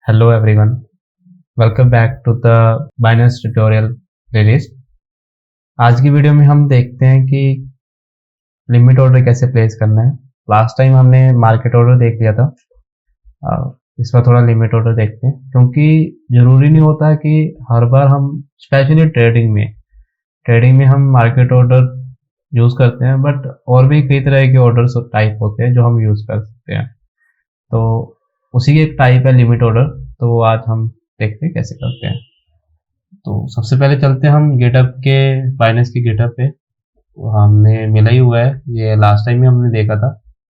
Hello everyone, welcome back to the Binance tutorial playlist। आज की video में हम देखते हैं कि लिमिट ऑर्डर कैसे प्लेस करना है। लास्ट टाइम हमने मार्केट ऑर्डर देख लिया था। इस बार थोड़ा लिमिट ऑर्डर देखते हैं, क्योंकि जरूरी नहीं होता कि हर बार हम, स्पेशली ट्रेडिंग में हम मार्केट ऑर्डर यूज करते हैं, बट और भी कई तरह के ऑर्डर्स टाइप होते हैं जो हम यूज कर सकते हैं। तो उसी की एक टाइप है लिमिट ऑर्डर। तो आज हम देखते हैं कैसे करते हैं। तो सबसे पहले चलते हैं हम गेटअप के, बाइनेंस के गेटअप पे। हमने मिला ही हुआ है, ये लास्ट टाइम में हमने देखा था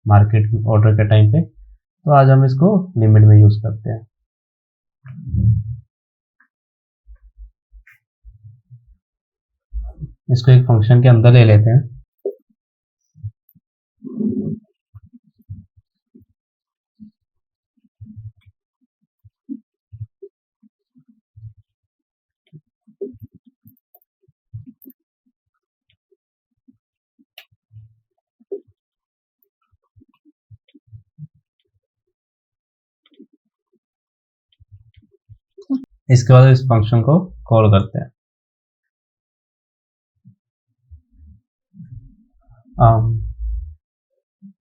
मार्केट ऑर्डर के टाइम पे। तो आज हम इसको लिमिट में यूज करते हैं। इसको एक फंक्शन के अंदर ले लेते हैं। इसके बाद इस फंक्शन को कॉल करते हैं।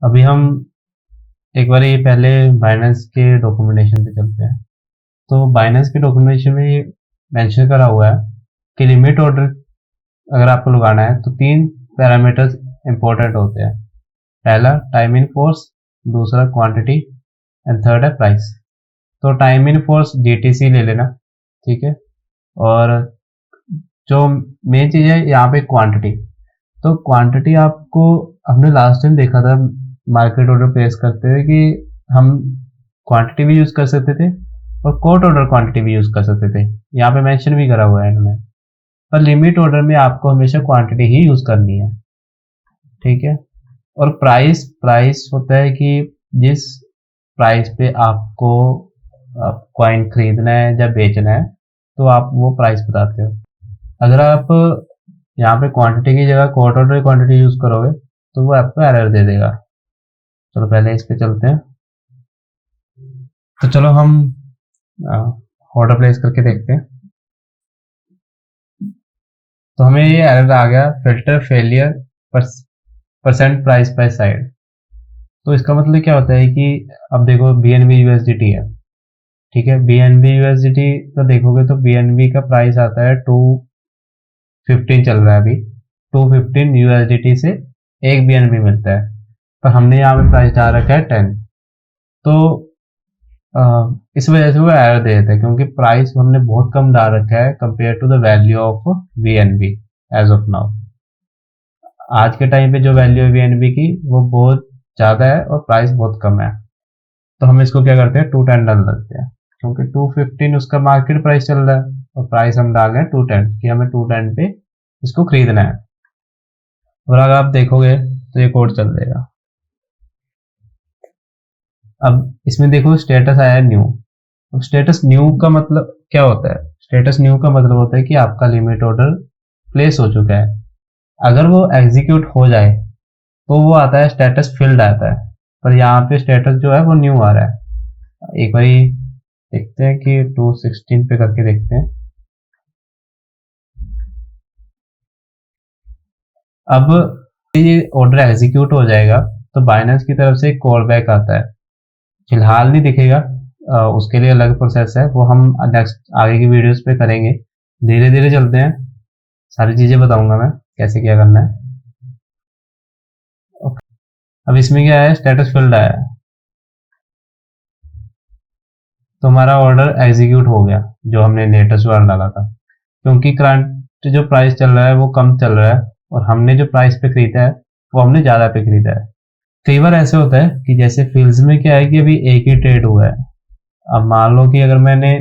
अभी हम एक बार ये पहले बाइनेंस के डॉक्यूमेंटेशन पे चलते हैं। तो बाइनेंस के डॉक्यूमेंटेशन में मेंशन करा हुआ है कि लिमिट ऑर्डर अगर आपको लगाना है तो 3 पैरामीटर्स इंपॉर्टेंट होते हैं। पहला टाइम इन फोर्स, दूसरा क्वांटिटी एंड थर्ड है प्राइस। तो टाइम इन फोर्स जीटीसी ले लेना, ठीक है। और जो मेन चीज है यहाँ पे क्वांटिटी। तो क्वांटिटी आपको, हमने लास्ट टाइम देखा था मार्केट ऑर्डर प्लेस करते हुए कि हम क्वांटिटी भी यूज कर सकते थे और कोट ऑर्डर क्वांटिटी भी यूज कर सकते थे। यहाँ पे मेंशन भी करा हुआ है इन्होंने। पर लिमिट ऑर्डर में आपको हमेशा क्वांटिटी ही यूज करनी है, ठीक है। और प्राइस होता है कि जिस प्राइस पे आपको कॉइन खरीदना है या बेचना है, तो आप वो प्राइस बताते हो। अगर आप यहाँ पे क्वांटिटी की जगह कोट ऑर्डर क्वांटिटी यूज करोगे तो वो आपको एरर दे देगा। चलो पहले इस पे चलते हैं। तो चलो हम ऑर्डर प्लेस करके देखते हैं। तो हमें ये एरर आ गया, filter failure percent price by side. तो इसका मतलब क्या होता है कि अब देखो BNB USDT है, ठीक है। BNB USDT तो देखोगे तो BNB का प्राइस आता है 215 चल रहा है अभी। 215 USDT से एक BNB मिलता है, पर हमने यहाँ पे प्राइस डाल रखा है 10। तो इस वजह से वो एरर दे देता है, क्योंकि प्राइस हमने बहुत कम डाल रखा है compare to the value of BNB as of now. आज के टाइम पे जो वैल्यू है BNB की वो बहुत ज्यादा है और प्राइस बहुत कम है। तो हम इसको क्या करते हैं, 210 डाल देते हैं, क्योंकि 215 उसका मार्केट प्राइस चल रहा है और प्राइस हम डाल रहे हैं 210 कि हमें 210 पे इसको खरीदना है। और अगर आप देखोगे तो ये कोड चल जाएगा। अब इसमें देखो स्टेटस आया है न्यू। अब स्टेटस न्यू का मतलब क्या होता है? स्टेटस न्यू का मतलब होता है कि आपका लिमिट ऑर्डर प्लेस हो चुका है। अगर वो एग्जीक्यूट हो जाए तो वो आता है स्टेटस फिल्ड आता है, पर यहाँ पे स्टेटस जो है वो न्यू आ रहा है। एक बार देखते हैं कि 216 पे करके देखते हैं। अब ये ऑर्डर एग्जीक्यूट हो जाएगा तो बाइनेंस की तरफ से कॉल बैक आता है। फिलहाल नहीं दिखेगा, उसके लिए अलग प्रोसेस है, वो हम नेक्स्ट आगे की वीडियोस पे करेंगे। धीरे धीरे चलते हैं, सारी चीजें बताऊंगा मैं कैसे क्या करना है। अब इसमें क्या है, स्टेटस फील्ड आया है तो हमारा ऑर्डर एग्जीक्यूट हो गया जो हमने लेटेस्ट वाला डाला था, क्योंकि करंट जो प्राइस चल रहा है वो कम चल रहा है और हमने जो प्राइस पे खरीदा है वो हमने ज्यादा पे खरीदा है। कई बार ऐसे होता है कि जैसे फील्ड्स में क्या है कि अभी एक ही ट्रेड हुआ है। अब मान लो कि अगर मैंने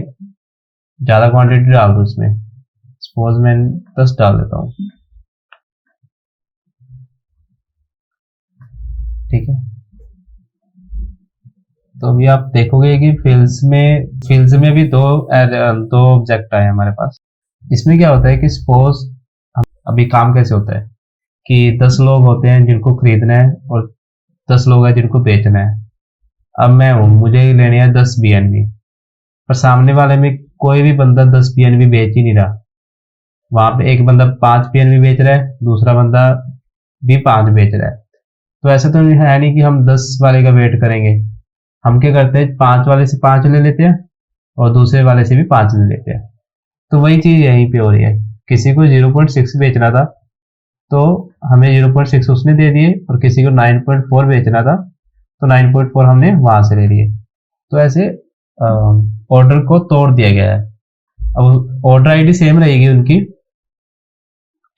ज्यादा क्वांटिटी डाल दूं इसमें, सपोज मैं 10 डाल देता हूँ, ठीक है। तो अभी आप देखोगे कि फील्ड्स में भी दो ऑब्जेक्ट आए हमारे पास। इसमें क्या होता है कि सपोज अभी काम कैसे होता है कि 10 लोग होते हैं जिनको खरीदना है और 10 लोग हैं जिनको बेचना है। अब मैं हूं, मुझे लेने हैं 10 BNB। पर सामने वाले में कोई भी बंदा 10 पीएनबी बेच ही नहीं रहा। वहां पे एक बंदा 5 पीएनबी बेच रहा है, दूसरा बंदा भी 5 बेच रहा है। तो ऐसा तो है नहीं कि हम 10 वाले का वेट करेंगे। हम क्या करते हैं, 5 वाले से 5 ले लेते हैं और दूसरे वाले से भी 5 ले लेते हैं। तो वही चीज यहीं पे हो रही है। किसी को 0.6 बेचना था तो हमें 0.6 उसने दे दिए, और किसी को 9.4 बेचना था तो 9.4 हमने वहां से ले लिए। तो ऐसे ऑर्डर को तोड़ दिया गया है। अब ऑर्डर आईडी सेम रहेगी उनकी,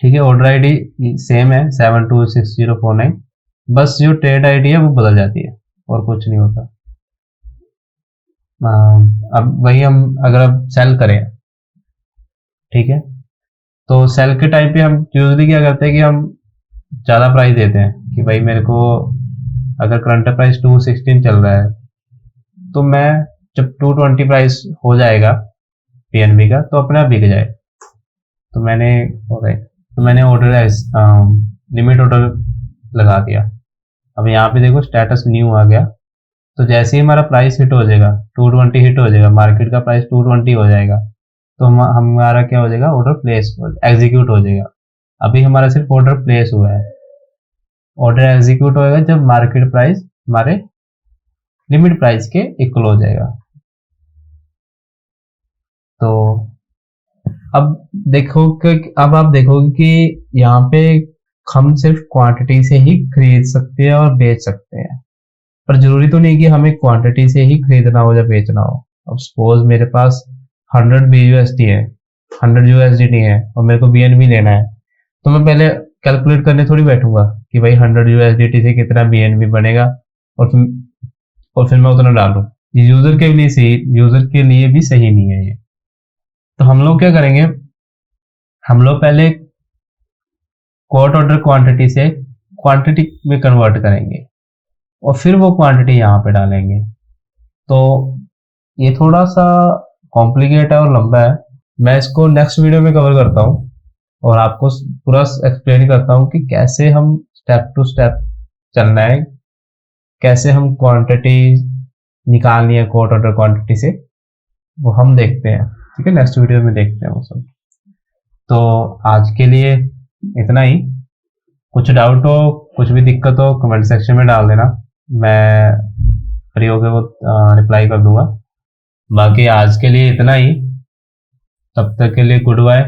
ठीक है, ऑर्डर आईडी सेम है 726049, बस जो ट्रेड आईडी है वो बदल जाती है और कुछ नहीं होता। अब वही हम अगर अब सेल करें, ठीक है, तो सेल के टाइम पे हम यूजली क्या करते हैं कि हम ज़्यादा प्राइस देते हैं कि भाई मेरे को अगर करंट प्राइस 216 चल रहा है तो मैं जब 220 प्राइस हो जाएगा पीएनबी का तो अपने आप बिक जाए। तो मैंने ऑर्डर लिमिट ऑर्डर लगा दिया। अब यहाँ पे देखो स्टेटस न्यू आ गया। तो जैसे ही हमारा प्राइस हिट हो जाएगा, 220 हिट हो जाएगा, मार्केट का प्राइस 220 हो जाएगा, तो हमारा क्या हो जाएगा, ऑर्डर प्लेस एग्जीक्यूट हो जाएगा। अभी हमारा सिर्फ ऑर्डर प्लेस हुआ है, ऑर्डर एग्जीक्यूट होएगा जब मार्केट प्राइस हमारे लिमिट प्राइस के इक्वल हो जाएगा। तो अब आप देखोगे कि यहाँ पे हम सिर्फ क्वांटिटी से ही खरीद सकते हैं और बेच सकते हैं, पर जरूरी तो नहीं कि हमें क्वांटिटी से ही खरीदना हो या बेचना हो। अब सपोज मेरे पास 100 BUSD है, 100 USDT है और मेरे को BNB लेना है, तो मैं पहले कैलकुलेट करने थोड़ी बैठूंगा कि भाई 100 USDT से कितना BNB बनेगा और फिर मैं उतना डालूं। यूजर के लिए भी सही नहीं है ये। तो हम लोग क्या करेंगे, हम लोग पहले कोट ऑर्डर क्वांटिटी से क्वांटिटी में कन्वर्ट करेंगे और फिर वो क्वांटिटी यहाँ पे डालेंगे। तो ये थोड़ा सा कॉम्प्लिकेट है और लंबा है। मैं इसको नेक्स्ट वीडियो में कवर करता हूँ और आपको पूरा एक्सप्लेन करता हूँ कि कैसे हम स्टेप टू स्टेप चलना है, कैसे हम क्वांटिटी निकालनी है कोट ऑर्डर क्वांटिटी से, वो हम देखते हैं। ठीक है, नेक्स्ट वीडियो में देखते हैं वो सब। तो आज के लिए इतना ही। कुछ डाउट हो, कुछ भी दिक्कत हो, कमेंट सेक्शन में डाल देना, मैं फ्री होकर वो रिप्लाई कर दूंगा। बाकी आज के लिए इतना ही, तब तक के लिए गुड बाय।